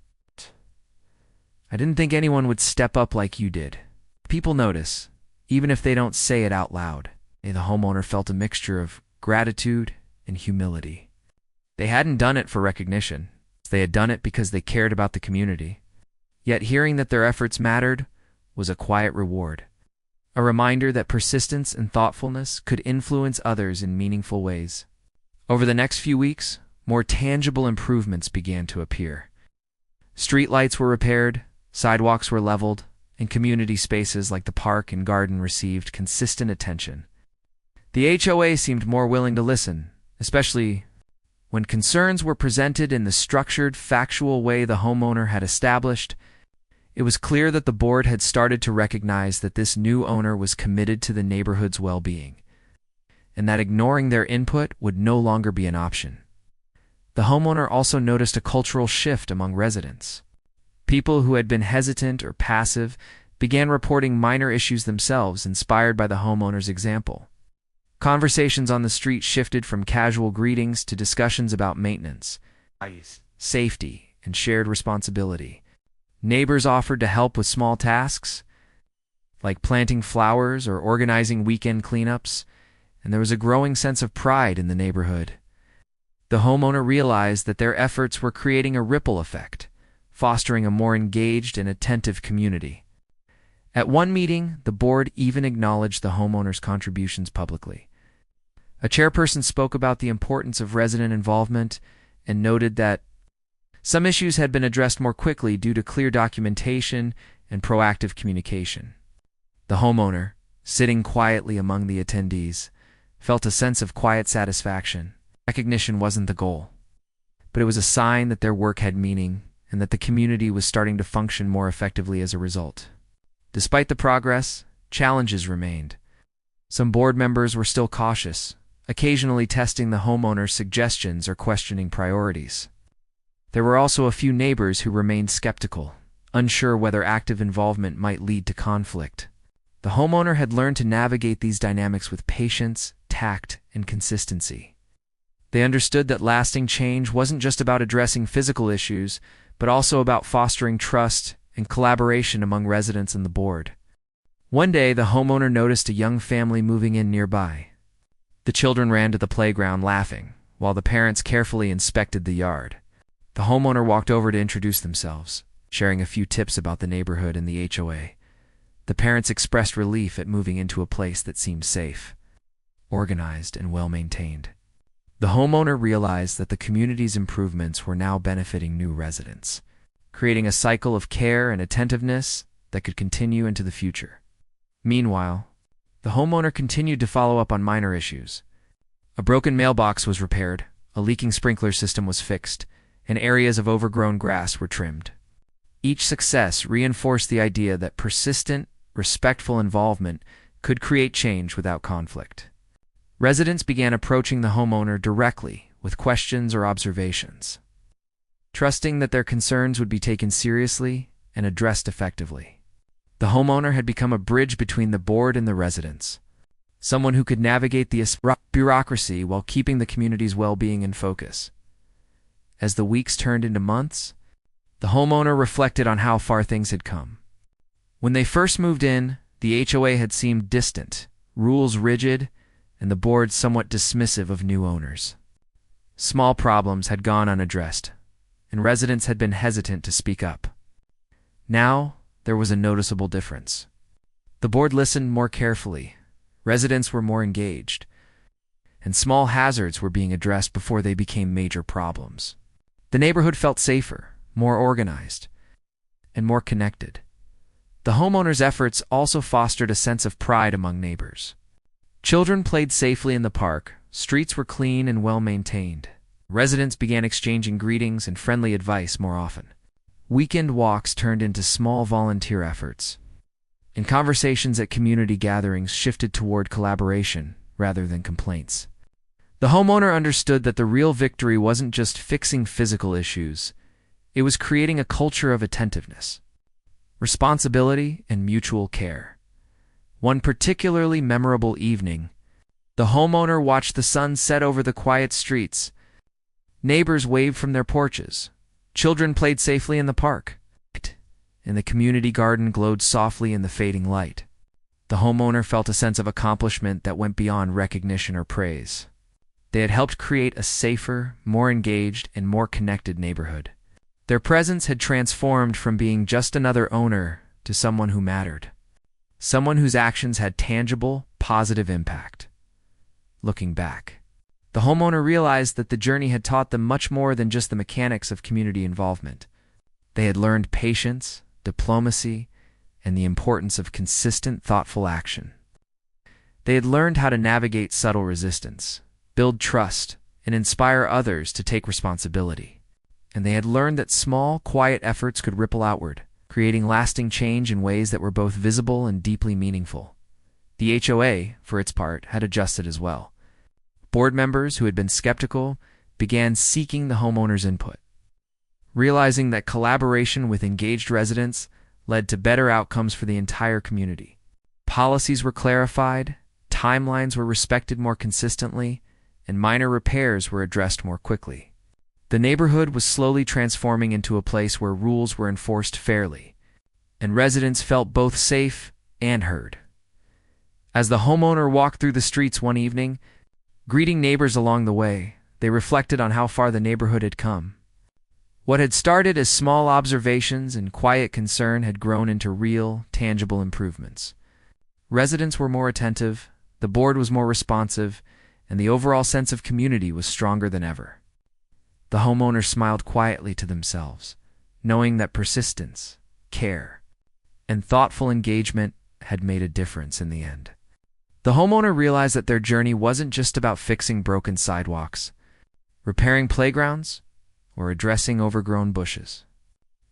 "I didn't think anyone would step up like you did." People notice, even if they don't say it out loud. The homeowner felt a mixture of gratitude and humility. They hadn't done it for recognition. They had done it because they cared about the community. Yet hearing that their efforts mattered was a quiet reward, a reminder that persistence and thoughtfulness could influence others in meaningful ways. Over the next few weeks, more tangible improvements began to appear. Street lights were repaired, sidewalks were leveled, and community spaces like the park and garden received consistent attention. The HOA seemed more willing to listen, especially when concerns were presented in the structured, factual way the homeowner had established. It was clear that the board had started to recognize that this new owner was committed to the neighborhood's well-being, and that ignoring their input would no longer be an option. The homeowner also noticed a cultural shift among residents. People who had been hesitant or passive began reporting minor issues themselves, inspired by the homeowner's example. Conversations on the street shifted from casual greetings to discussions about maintenance, safety, and shared responsibility. Neighbors offered to help with small tasks, like planting flowers or organizing weekend cleanups, and there was a growing sense of pride in the neighborhood. The homeowner realized that their efforts were creating a ripple effect, fostering a more engaged and attentive community. At one meeting, the board even acknowledged the homeowner's contributions publicly. A chairperson spoke about the importance of resident involvement and noted that some issues had been addressed more quickly due to clear documentation and proactive communication. The homeowner, sitting quietly among the attendees, felt a sense of quiet satisfaction. Recognition wasn't the goal, but it was a sign that their work had meaning and that the community was starting to function more effectively as a result. Despite the progress, challenges remained. Some board members were still cautious, occasionally testing the homeowner's suggestions or questioning priorities. There were also a few neighbors who remained skeptical, unsure whether active involvement might lead to conflict. The homeowner had learned to navigate these dynamics with patience, tact, and consistency. They understood that lasting change wasn't just about addressing physical issues, but also about fostering trust and collaboration among residents and the board. One day, the homeowner noticed a young family moving in nearby. The children ran to the playground laughing, while the parents carefully inspected the yard. The homeowner walked over to introduce themselves, sharing a few tips about the neighborhood and the HOA. The parents expressed relief at moving into a place that seemed safe, organized, and well-maintained. The homeowner realized that the community's improvements were now benefiting new residents, creating a cycle of care and attentiveness that could continue into the future. Meanwhile, the homeowner continued to follow up on minor issues. A broken mailbox was repaired, a leaking sprinkler system was fixed, and areas of overgrown grass were trimmed. Each success reinforced the idea that persistent, respectful involvement could create change without conflict. Residents began approaching the homeowner directly with questions or observations, trusting that their concerns would be taken seriously and addressed effectively. The homeowner had become a bridge between the board and the residents, someone who could navigate the bureaucracy while keeping the community's well-being in focus. As the weeks turned into months, the homeowner reflected on how far things had come. When they first moved in, the HOA had seemed distant, rules rigid, and the board somewhat dismissive of new owners. Small problems had gone unaddressed, and residents had been hesitant to speak up. Now, there was a noticeable difference. The board listened more carefully, residents were more engaged, and small hazards were being addressed before they became major problems. The neighborhood felt safer, more organized, and more connected. The homeowners' efforts also fostered a sense of pride among neighbors. Children played safely in the park, streets were clean and well-maintained. Residents began exchanging greetings and friendly advice more often. Weekend walks turned into small volunteer efforts, and conversations at community gatherings shifted toward collaboration rather than complaints. The homeowner understood that the real victory wasn't just fixing physical issues, it was creating a culture of attentiveness, responsibility, and mutual care. One particularly memorable evening, the homeowner watched the sun set over the quiet streets. Neighbors waved from their porches. Children played safely in the park, and the community garden glowed softly in the fading light. The homeowner felt a sense of accomplishment that went beyond recognition or praise. They had helped create a safer, more engaged, and more connected neighborhood. Their presence had transformed from being just another owner to someone who mattered, someone whose actions had tangible, positive impact. Looking back, the homeowner realized that the journey had taught them much more than just the mechanics of community involvement. They had learned patience, diplomacy, and the importance of consistent, thoughtful action. They had learned how to navigate subtle resistance, build trust, and inspire others to take responsibility. And they had learned that small, quiet efforts could ripple outward, creating lasting change in ways that were both visible and deeply meaningful. The HOA, for its part, had adjusted as well. Board members who had been skeptical began seeking the homeowner's input, realizing that collaboration with engaged residents led to better outcomes for the entire community. Policies were clarified, timelines were respected more consistently, and minor repairs were addressed more quickly. The neighborhood was slowly transforming into a place where rules were enforced fairly, and residents felt both safe and heard. As the homeowner walked through the streets one evening, greeting neighbors along the way, they reflected on how far the neighborhood had come. What had started as small observations and quiet concern had grown into real, tangible improvements. Residents were more attentive, the board was more responsive, and the overall sense of community was stronger than ever. The homeowners smiled quietly to themselves, knowing that persistence, care, and thoughtful engagement had made a difference in the end. The homeowner realized that their journey wasn't just about fixing broken sidewalks, repairing playgrounds, or addressing overgrown bushes.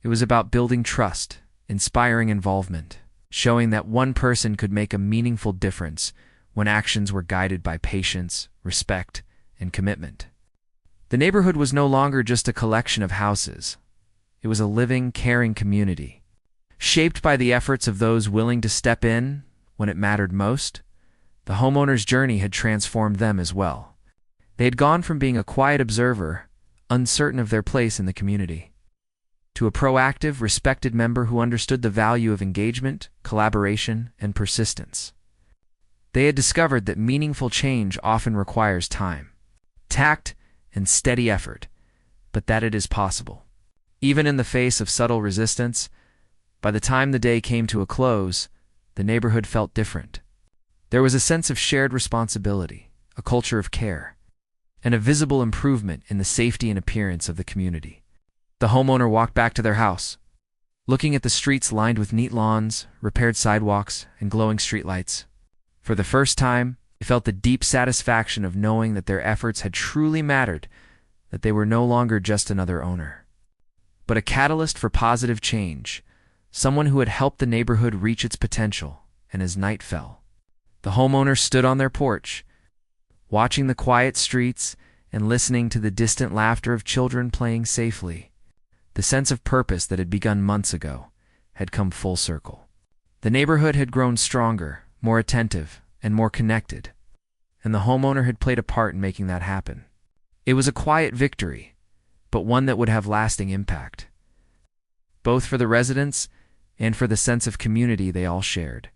It was about building trust, inspiring involvement, showing that one person could make a meaningful difference when actions were guided by patience, respect, and commitment. The neighborhood was no longer just a collection of houses. It was a living, caring community, shaped by the efforts of those willing to step in when it mattered most. The homeowner's journey had transformed them as well. They had gone from being a quiet observer, uncertain of their place in the community, to a proactive, respected member who understood the value of engagement, collaboration, and persistence. They had discovered that meaningful change often requires time, tact, and steady effort, but that it is possible. Even in the face of subtle resistance, by the time the day came to a close, the neighborhood felt different. There was a sense of shared responsibility, a culture of care, and a visible improvement in the safety and appearance of the community. The homeowner walked back to their house, looking at the streets lined with neat lawns, repaired sidewalks, and glowing streetlights. For the first time, they felt the deep satisfaction of knowing that their efforts had truly mattered, that they were no longer just another owner, but a catalyst for positive change, someone who had helped the neighborhood reach its potential. And as night fell, the homeowner stood on their porch, watching the quiet streets and listening to the distant laughter of children playing safely. The sense of purpose that had begun months ago had come full circle. The neighborhood had grown stronger, more attentive, and more connected, and the homeowner had played a part in making that happen. It was a quiet victory, but one that would have lasting impact, both for the residents and for the sense of community they all shared.